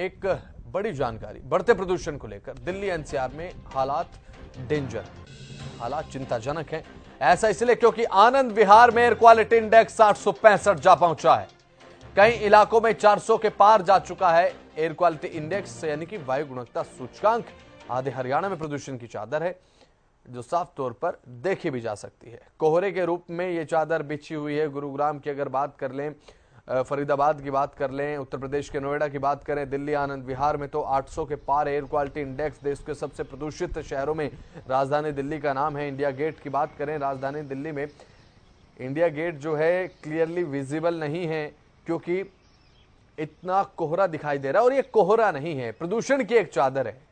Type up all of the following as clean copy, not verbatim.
एक बड़ी जानकारी बढ़ते प्रदूषण को लेकर। दिल्ली एनसीआर में हालात डेंजर, हालात चिंताजनक हैं। ऐसा इसलिए क्योंकि आनंद विहार में एयर क्वालिटी इंडेक्स 865 जा पहुंचा है। कई इलाकों में 400 के पार जा चुका है एयर क्वालिटी इंडेक्स, यानी कि वायु गुणवत्ता सूचकांक। आधे हरियाणा में प्रदूषण की चादर है जो साफ तौर पर देखी भी जा सकती है। कोहरे के रूप में ये चादर बिछी हुई है। गुरुग्राम की अगर बात कर लें, फरीदाबाद की बात कर लें, उत्तर प्रदेश के नोएडा की बात करें, दिल्ली आनंद विहार में तो 800 के पार एयर क्वालिटी इंडेक्स। देश के सबसे प्रदूषित शहरों में राजधानी दिल्ली का नाम है। इंडिया गेट की बात करें, राजधानी दिल्ली में इंडिया गेट जो है क्लियरली विजिबल नहीं है क्योंकि इतना कोहरा दिखाई दे रहा है। और ये कोहरा नहीं है, प्रदूषण की एक चादर है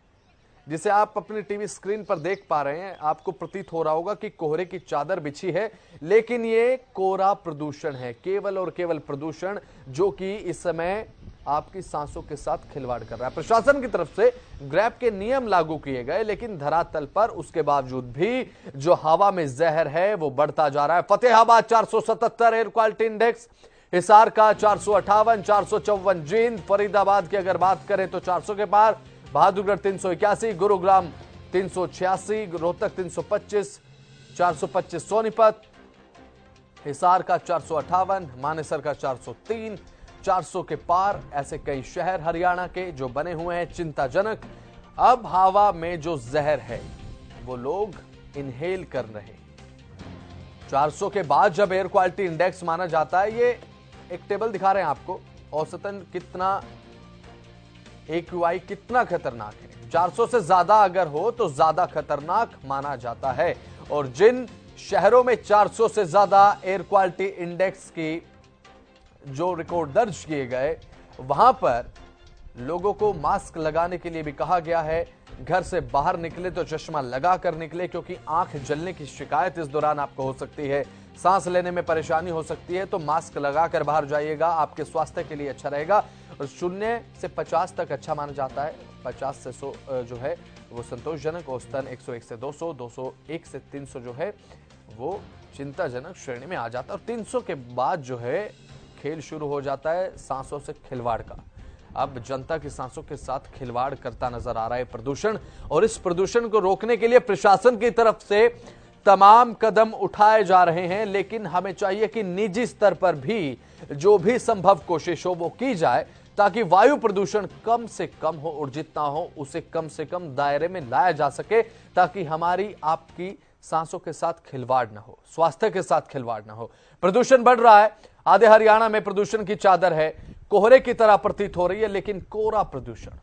जिसे आप अपनी टीवी स्क्रीन पर देख पा रहे हैं। आपको प्रतीत हो रहा होगा कि कोहरे की चादर बिछी है, लेकिन ये कोहरा प्रदूषण है, केवल और केवल प्रदूषण, जो कि इस समय आपकी सांसों के साथ खिलवाड़ कर रहा है। प्रशासन की तरफ से ग्रैब के नियम लागू किए गए, लेकिन धरातल पर उसके बावजूद भी जो हवा में जहर है वो बढ़ता जा रहा है। Fatehabad 477 air quality index, Hisar का 458, 454 जींद, फरीदाबाद की अगर बात करें तो 400 के पार, बहादुरगढ़ 381, गुरुग्राम 386, रोहतक 325, 425 सोनीपत, हिसार का 458, मानेसर का 403, 400 के पार। ऐसे कई शहर हरियाणा के जो बने हुए हैं चिंताजनक। अब हवा में जो जहर है वो लोग इनहेल कर रहे। 400 के बाद जब एयर क्वालिटी इंडेक्स माना जाता है, ये एक टेबल दिखा रहे हैं आपको, औसतन कितना AQI कितना खतरनाक है। 400 से ज्यादा अगर हो तो ज्यादा खतरनाक माना जाता है। और जिन शहरों में 400 से ज्यादा एयर क्वालिटी इंडेक्स की जो रिकॉर्ड दर्ज किए गए, वहां पर लोगों को मास्क लगाने के लिए भी कहा गया है। घर से बाहर निकले तो चश्मा लगा कर निकले, क्योंकि आंख जलने की शिकायत इस दौरान आपको हो सकती है, सांस लेने में परेशानी हो सकती है। तो मास्क लगाकर बाहर जाइएगा, आपके स्वास्थ्य के लिए अच्छा रहेगा। और 0 से 50 तक अच्छा माना जाता है। 50 से 100 जो है वो संतोषजनक, औसतन 101 से 200, 201 से 300 जो है वो चिंताजनक श्रेणी में आ जाता है। और 300 के बाद जो है खेल शुरू हो जाता है सांसों से खिलवाड़ का। अब जनता की सांसों के साथ खिलवाड़ करता नजर आ रहा है प्रदूषण। और इस प्रदूषण को रोकने के लिए प्रशासन की तरफ से तमाम कदम उठाए जा रहे हैं, लेकिन हमें चाहिए कि निजी स्तर पर भी जो भी संभव कोशिश हो वो की जाए, ताकि वायु प्रदूषण कम से कम हो, और जितना हो उसे कम से कम दायरे में लाया जा सके, ताकि हमारी आपकी सांसों के साथ खिलवाड़ ना हो, स्वास्थ्य के साथ खिलवाड़ ना हो। प्रदूषण बढ़ रहा है, आधे हरियाणा में प्रदूषण की चादर है, कोहरे की तरह प्रतीत हो रही है, लेकिन कोहरा प्रदूषण।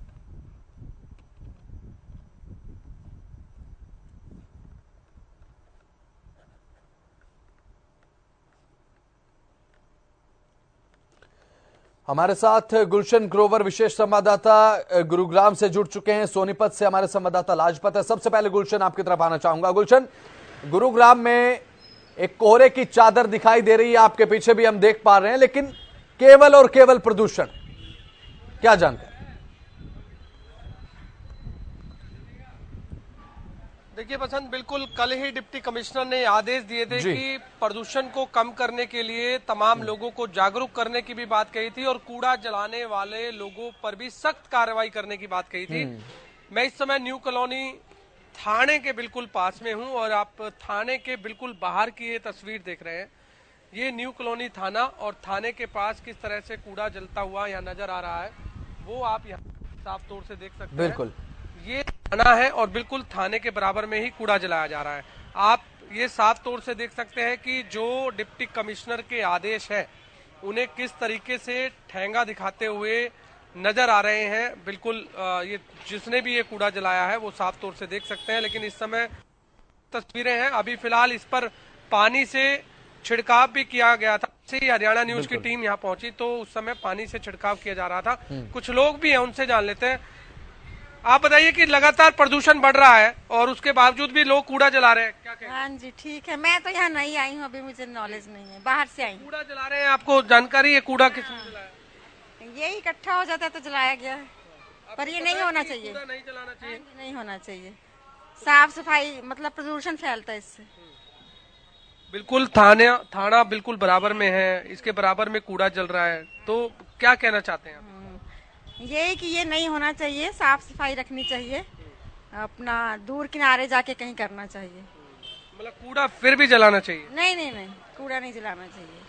हमारे साथ गुलशन ग्रोवर विशेष संवाददाता गुरुग्राम से जुड़ चुके हैं, सोनीपत से हमारे संवाददाता लाजपत है। सबसे पहले गुलशन आपकी तरफ आना चाहूंगा। गुलशन, गुरुग्राम में एक कोहरे की चादर दिखाई दे रही है, आपके पीछे भी हम देख पा रहे हैं, लेकिन केवल और केवल प्रदूषण, क्या जानकारी? देखिए बसंत, बिल्कुल कल ही डिप्टी कमिश्नर ने आदेश दिए थे कि प्रदूषण को कम करने के लिए तमाम लोगों को जागरूक करने की भी बात कही थी, और कूड़ा जलाने वाले लोगों पर भी सख्त कार्रवाई करने की बात कही थी। मैं इस समय न्यू कॉलोनी थाने के बिल्कुल पास में हूं, और आप थाने के बिल्कुल बाहर की ये तस्वीर देख रहे हैं। ये न्यू कॉलोनी थाना, और थाने के पास किस तरह से कूड़ा जलता हुआ यहाँ नजर आ रहा है वो आप यहाँ साफ तौर से देख सकते हैं। बिल्कुल ये थाना है और बिल्कुल थाने के बराबर में ही कूड़ा जलाया जा रहा है। आप ये साफ तौर से देख सकते हैं कि जो डिप्टी कमिश्नर के आदेश है उन्हें किस तरीके से ठेंगा दिखाते हुए नजर आ रहे हैं। बिल्कुल ये जिसने भी ये कूड़ा जलाया है वो साफ तौर से देख सकते हैं। लेकिन इस समय तस्वीरें हैं, अभी फिलहाल इस पर पानी से छिड़काव भी किया गया था। हरियाणा न्यूज की टीम यहाँ पहुंची तो उस समय पानी से छिड़काव किया जा रहा था। कुछ लोग भी हैं, उनसे जान लेते हैं। आप बताइए कि लगातार प्रदूषण बढ़ रहा है और उसके बावजूद भी लोग कूड़ा जला रहे हैं, क्या कहें? हाँ जी, ठीक है। मैं तो यहाँ नहीं आई हूँ, अभी मुझे नॉलेज नहीं है, बाहर से आई हूँ। कूड़ा जला रहे हैं, आपको जानकारी है कूड़ा किसने जलाया? यही इकट्ठा हो जाता है तो जलाया गया है, पर ये नहीं होना चाहिए, नहीं जलाना चाहिए, नहीं होना चाहिए। साफ सफाई मतलब प्रदूषण फैलता है इससे। बिल्कुल थाना बिल्कुल बराबर में है, इसके बराबर में कूड़ा जल रहा है, तो क्या कहना चाहते हैं आप? यही कि ये नहीं होना चाहिए, साफ सफाई रखनी चाहिए, अपना दूर किनारे जाके कहीं करना चाहिए। मतलब कूड़ा फिर भी जलाना चाहिए? नहीं नहीं नहीं, कूड़ा नहीं जलाना चाहिए,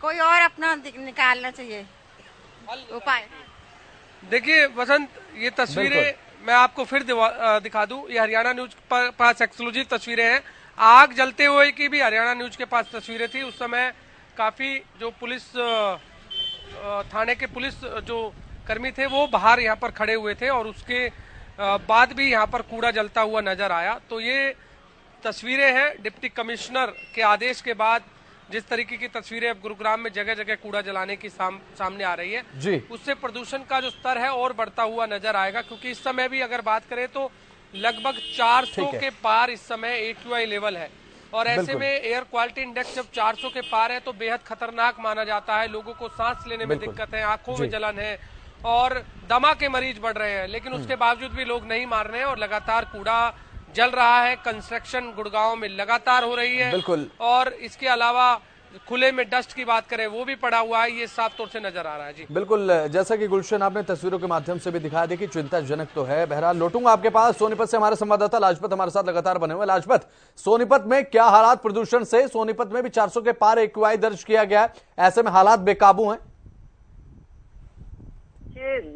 कोई और अपना निकालना चाहिए उपाय। देखिए वसंत, ये तस्वीरें मैं आपको फिर दिखा दूं, ये हरियाणा न्यूज पास एक्सक्लूसिव तस्वीरें हैं। आग जलते हुए की भी हरियाणा न्यूज के पास तस्वीरें थी। उस समय काफी जो पुलिस थाने के पुलिस जो कर्मी थे वो बाहर यहाँ पर खड़े हुए थे और उसके बाद भी यहाँ पर कूड़ा जलता हुआ नजर आया। तो ये तस्वीरें हैं डिप्टी कमिश्नर के आदेश के बाद जिस तरीके की तस्वीरें अब गुरुग्राम में जगह जगह कूड़ा जलाने की सामने आ रही है जी, उससे प्रदूषण का जो स्तर है और बढ़ता हुआ नजर आएगा। क्योंकि इस समय भी अगर बात करें तो लगभग 400 के पार इस समय AQI लेवल है और ऐसे में एयर क्वालिटी इंडेक्स जब 400 के पार है तो बेहद खतरनाक माना जाता है। लोगों को सांस लेने में दिक्कत है, आंखों में जलन है और दमा के मरीज बढ़ रहे हैं, लेकिन उसके बावजूद भी लोग नहीं मान रहे हैं और लगातार कूड़ा जल रहा है। कंस्ट्रक्शन गुड़गांव में लगातार हो रही है बिल्कुल। और इसके अलावा खुले में डस्ट की बात करें वो भी पड़ा हुआ है, ये साफ तौर से नजर आ रहा है। जी बिल्कुल, जैसा कि गुलशन आपने तस्वीरों के माध्यम से भी दिखाया, देखिए चिंताजनक तो है। बहरहाल लौटूंगा आपके पास। सोनीपत से हमारे संवाददाता लाजपत हमारे साथ लगातार बने हुए। लाजपत, सोनीपत में क्या हालात प्रदूषण से? सोनीपत में भी 400 के पार AQI दर्ज किया गया है, ऐसे में हालात बेकाबू हैं।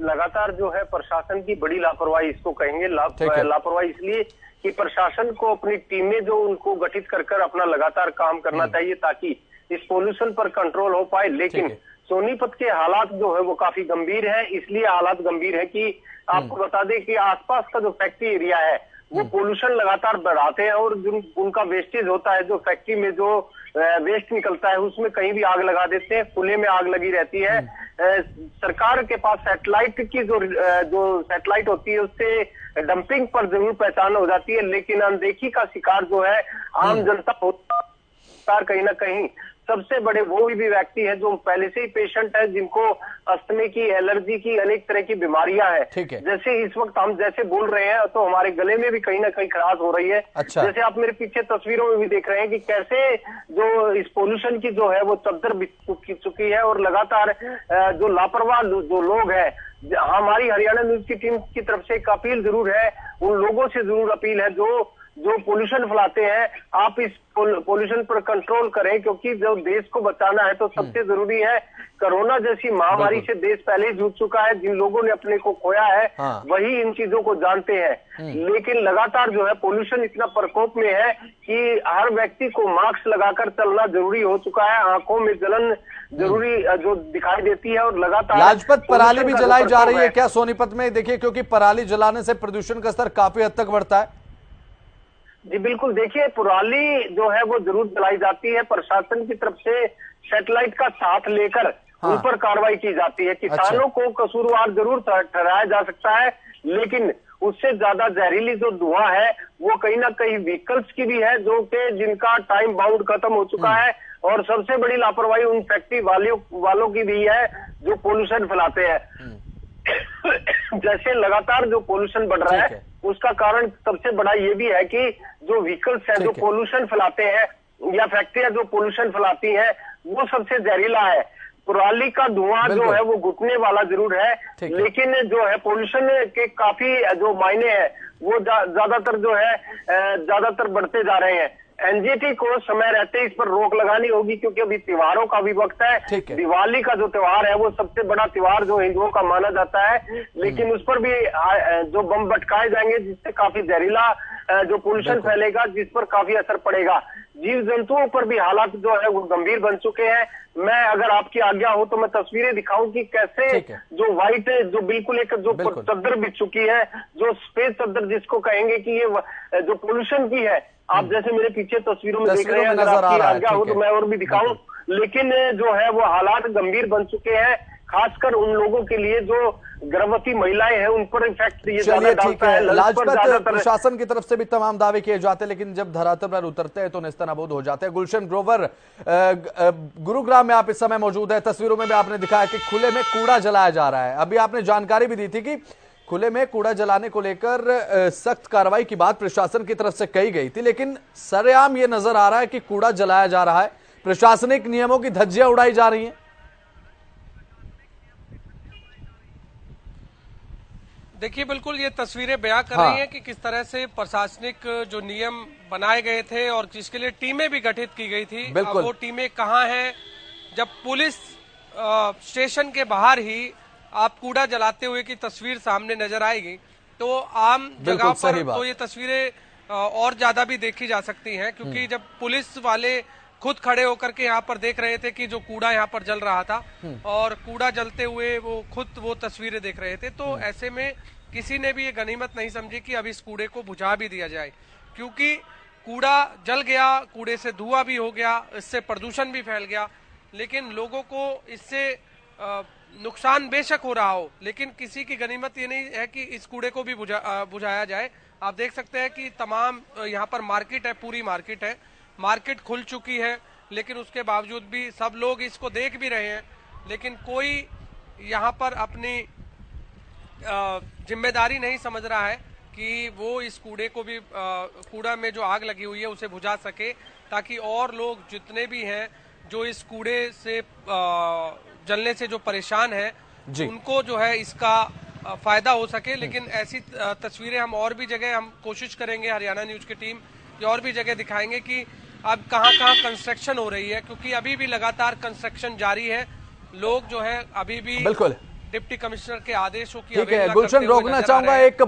लगातार जो है प्रशासन की बड़ी लापरवाही इसको कहेंगे। लापरवाही इसलिए कि प्रशासन को अपनी टीमें जो उनको गठित कर अपना लगातार काम करना चाहिए ताकि इस पोल्यूशन पर कंट्रोल हो पाए। लेकिन सोनीपत के हालात जो है वो काफी गंभीर है। इसलिए हालात गंभीर है कि आपको बता दें कि आसपास का जो फैक्ट्री एरिया है वो पोल्यूशन लगातार बढ़ाते हैं और जो उनका वेस्टेज होता है, जो फैक्ट्री में जो वेस्ट निकलता है उसमें कहीं भी आग लगा देते हैं, खुले में आग लगी रहती है। सरकार के पास सैटेलाइट की जो सैटेलाइट होती है उससे डंपिंग पर जरूर पहचान हो जाती है, लेकिन अनदेखी का शिकार जो है आम जनता होता है। कहीं ना कहीं सबसे बड़े वो भी व्यक्ति है जो पहले से ही पेशेंट है, जिनको अस्थमे की, एलर्जी की, अनेक तरह की बीमारियां हैं। जैसे इस वक्त हम जैसे बोल रहे हैं तो हमारे गले में भी कहीं ना कहीं खराश हो रही है। अच्छा। जैसे आप मेरे पीछे तस्वीरों में भी देख रहे हैं कि कैसे जो इस पोल्यूशन की जो है वो चद्दर बिछ चुकी है और लगातार जो लापरवाह जो लोग हैं, हमारी हरियाणा न्यूज की टीम की तरफ से एक अपील जरूर है, उन लोगों से जरूर अपील है जो पोल्यूशन फैलाते हैं, आप इस पोल्यूशन पर कंट्रोल करें, क्योंकि जो देश को बचाना है तो सबसे जरूरी है। कोरोना जैसी महामारी से देश पहले ही जूझ चुका है। जिन लोगों ने अपने को खोया है वही इन चीजों को जानते हैं, लेकिन लगातार जो है पोल्यूशन इतना प्रकोप में है कि हर व्यक्ति को मास्क लगाकर चलना जरूरी हो चुका है। आंखों में जलन जरूरी जो दिखाई देती है और लगातार लाजपत, पराली भी जलाई जा रही है क्या सोनीपत में? देखिए, क्योंकि पराली जलाने से प्रदूषण का स्तर काफी हद तक बढ़ता है। जी बिल्कुल, देखिए पराली जो है वो जरूर जलाई जाती है। प्रशासन की तरफ से सैटेलाइट का साथ लेकर उन पर कार्रवाई की जाती है। किसानों को कसूरवार जरूर ठहराया जा सकता है, लेकिन उससे ज्यादा जहरीली जो धुआं है वो कहीं ना कहीं व्हीकल्स की भी है जो कि जिनका टाइम बाउंड खत्म हो चुका है। और सबसे बड़ी लापरवाही उन फैक्ट्री वालों की भी है जो पोल्यूशन फैलाते हैं। जैसे लगातार जो पोल्यूशन बढ़ रहा है उसका कारण सबसे बड़ा ये भी है कि जो व्हीकल्स हैं जो पोल्यूशन फैलाते हैं या फैक्ट्रियां जो पोल्यूशन फैलाती हैं वो सबसे जहरीला है। पराली का धुआं जो है वो घुटने वाला जरूर है, लेकिन जो है पोल्यूशन के काफी जो मायने हैं वो ज्यादातर जो है ज्यादातर बढ़ते जा रहे हैं। एनजीटी को समय रहते इस पर रोक लगानी होगी, क्योंकि अभी त्योहारों का भी वक्त है। दिवाली का जो त्योहार है वो सबसे बड़ा त्योहार जो हिंदुओं का माना जाता है, लेकिन उस पर भी जो बम भटकाए जाएंगे जिससे काफी जहरीला जो पोल्यूशन फैलेगा, जिस पर काफी असर पड़ेगा। जीव जंतुओं पर भी हालात जो है वो गंभीर बन चुके हैं। मैं अगर आपकी आज्ञा हो तो मैं तस्वीरें दिखाऊं कि कैसे जो व्हाइट जो बिल्कुल एक जो चद्दर बिछ चुकी है, जो सफेद चद्दर जिसको कहेंगे कि ये जो पोल्यूशन की है। आप जैसे मेरे पीछे तस्वीरों में देख रहे हैं, अगर आपकी आज्ञा हो तो मैं और भी दिखाऊं, लेकिन जो है वो हालात गंभीर बन चुके हैं, खासकर उन लोगों के लिए जो गर्भवती महिलाएं हैं उन पर इफेक्ट ये ज्यादा डालता है। लाजपत, प्रशासन की तरफ से भी तमाम दावे किए जाते हैं, लेकिन जब धरातल पर उतरते हैं तो नेस्तनाबूद हो जाते हैं। गुलशन ग्रोवर, गुरुग्राम में आप इस समय मौजूद है। तस्वीरों में भी आपने दिखाया कि खुले में कूड़ा जलाया जा रहा है। अभी आपने जानकारी भी दी थी कि खुले में कूड़ा जलाने को लेकर सख्त कार्रवाई की बात प्रशासन की तरफ से कही गई थी, लेकिन सरेआम ये नजर आ रहा है कि कूड़ा जलाया जा रहा है, प्रशासनिक नियमों की धज्जियां उड़ाई जा रही हैं। देखिए बिल्कुल ये तस्वीरें बयां कर रही हैं कि किस तरह से प्रशासनिक जो नियम बनाए गए थे और जिसके लिए टीमें भी गठित की गई थी, अब वो टीमें कहाँ हैं। जब पुलिस स्टेशन के बाहर ही आप कूड़ा जलाते हुए की तस्वीर सामने नजर आएगी, तो आम जगह पर तो ये तस्वीरें और ज्यादा भी देखी जा सकती हैं, क्योंकि जब पुलिस वाले खुद खड़े होकर के यहाँ पर देख रहे थे कि जो कूड़ा यहाँ पर जल रहा था और कूड़ा जलते हुए वो खुद वो तस्वीरें देख रहे थे, तो ऐसे में किसी ने भी ये गनीमत नहीं समझी कि अब इस कूड़े को बुझा भी दिया जाए, क्योंकि कूड़ा जल गया, कूड़े से धुआं भी हो गया, इससे प्रदूषण भी फैल गया, लेकिन लोगों को इससे नुकसान बेशक हो रहा हो, लेकिन किसी की गनीमत ये नहीं है कि इस कूड़े को भी बुझाया जाए। आप देख सकते हैं कि तमाम यहाँ पर मार्केट है, पूरी मार्केट है, मार्केट खुल चुकी है, लेकिन उसके बावजूद भी सब लोग इसको देख भी रहे हैं, लेकिन कोई यहाँ पर अपनी जिम्मेदारी नहीं समझ रहा है कि वो इस कूड़े को भी कूड़ा में जो आग लगी हुई है उसे बुझा सके, ताकि और लोग जितने भी हैं जो इस कूड़े से जलने से जो परेशान है उनको जो है इसका फायदा हो सके। लेकिन ऐसी तस्वीरें हम और भी जगह हम कोशिश करेंगे, हरियाणा न्यूज की टीम ये और भी जगह दिखाएंगे कि अब कहाँ कंस्ट्रक्शन हो रही है, क्योंकि अभी भी लगातार कंस्ट्रक्शन जारी है। लोग जो है अभी भी बिल्कुल डिप्टी कमिश्नर के आदेशों की ठीक है गुलशन, रोकना चाहूंगा एक